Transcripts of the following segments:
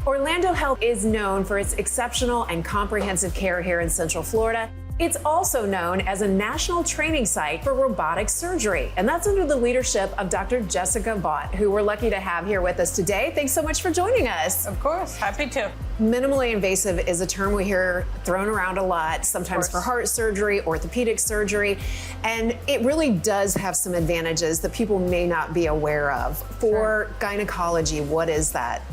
Orlando Health is known for its exceptional and comprehensive care here in Central Florida. It's also known as a national training site for robotic surgery, and that's under the leadership of Dr. Jessica Vaught, who we're lucky to have here with us today. Thanks so much for joining us. Of course, happy to. Minimally invasive is a term we hear thrown around a lot, sometimes for heart surgery, orthopedic surgery, and it really does have some advantages that people may not be aware of. For gynecology, what is that?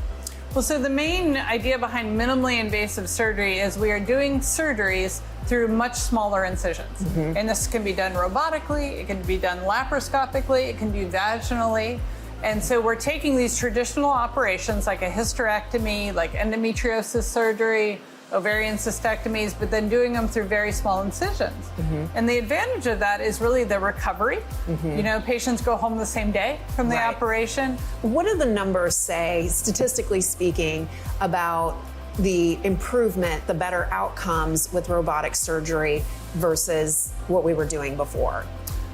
Well, so the main idea behind minimally invasive surgery is we are doing surgeries through much smaller incisions. And this can be done robotically, it can be done laparoscopically, it can be vaginally. And so we're taking these traditional operations like a hysterectomy, like endometriosis surgery, ovarian cystectomies, but then doing them through very small incisions. And the advantage of that is really the recovery. You know, patients go home the same day from the operation. What do the numbers say, statistically speaking, about the improvement, the better outcomes with robotic surgery versus what we were doing before?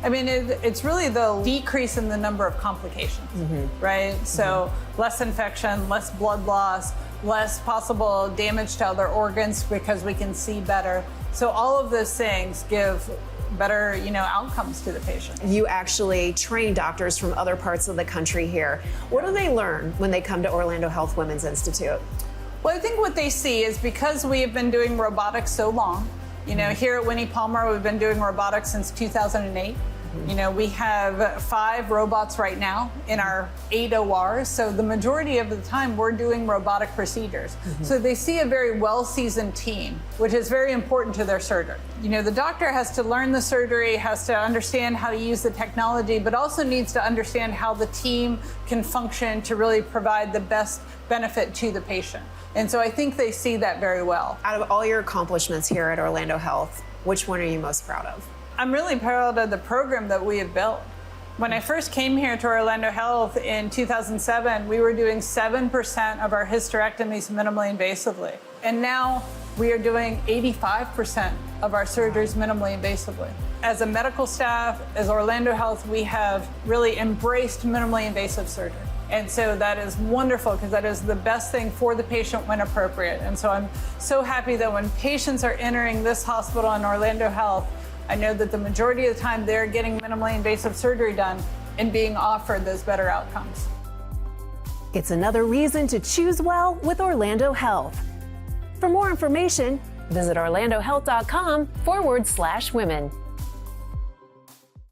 I mean, it's really the decrease in the number of complications, right? So less infection, less blood loss, less possible damage to other organs because we can see better. So all of those things give better, outcomes to the patient. You actually train doctors from other parts of the country here. What do they learn when they come to Orlando Health Women's Institute? Well, I think what they see is because we have been doing robotics so long, here at Winnie Palmer, we've been doing robotics since 2008. We have 5 robots right now in our 8 ORs. So the majority of the time we're doing robotic procedures. So they see a very well-seasoned team, which is very important to their surgery. The doctor has to learn the surgery, has to understand how to use the technology, but also needs to understand how the team can function to really provide the best benefit to the patient. And so I think they see that very well. Out of all your accomplishments here at Orlando Health, which one are you most proud of? I'm really proud of the program that we have built. When I first came here to Orlando Health in 2007, we were doing 7% of our hysterectomies minimally invasively. And now we are doing 85% of our surgeries minimally invasively. As a medical staff, as Orlando Health, we have really embraced minimally invasive surgery. And so that is wonderful because that is the best thing for the patient when appropriate. And so I'm so happy that when patients are entering this hospital in Orlando Health, I know that the majority of the time they're getting minimally invasive surgery done and being offered those better outcomes. It's another reason to choose well with Orlando Health. For more information, visit orlandohealth.com/women.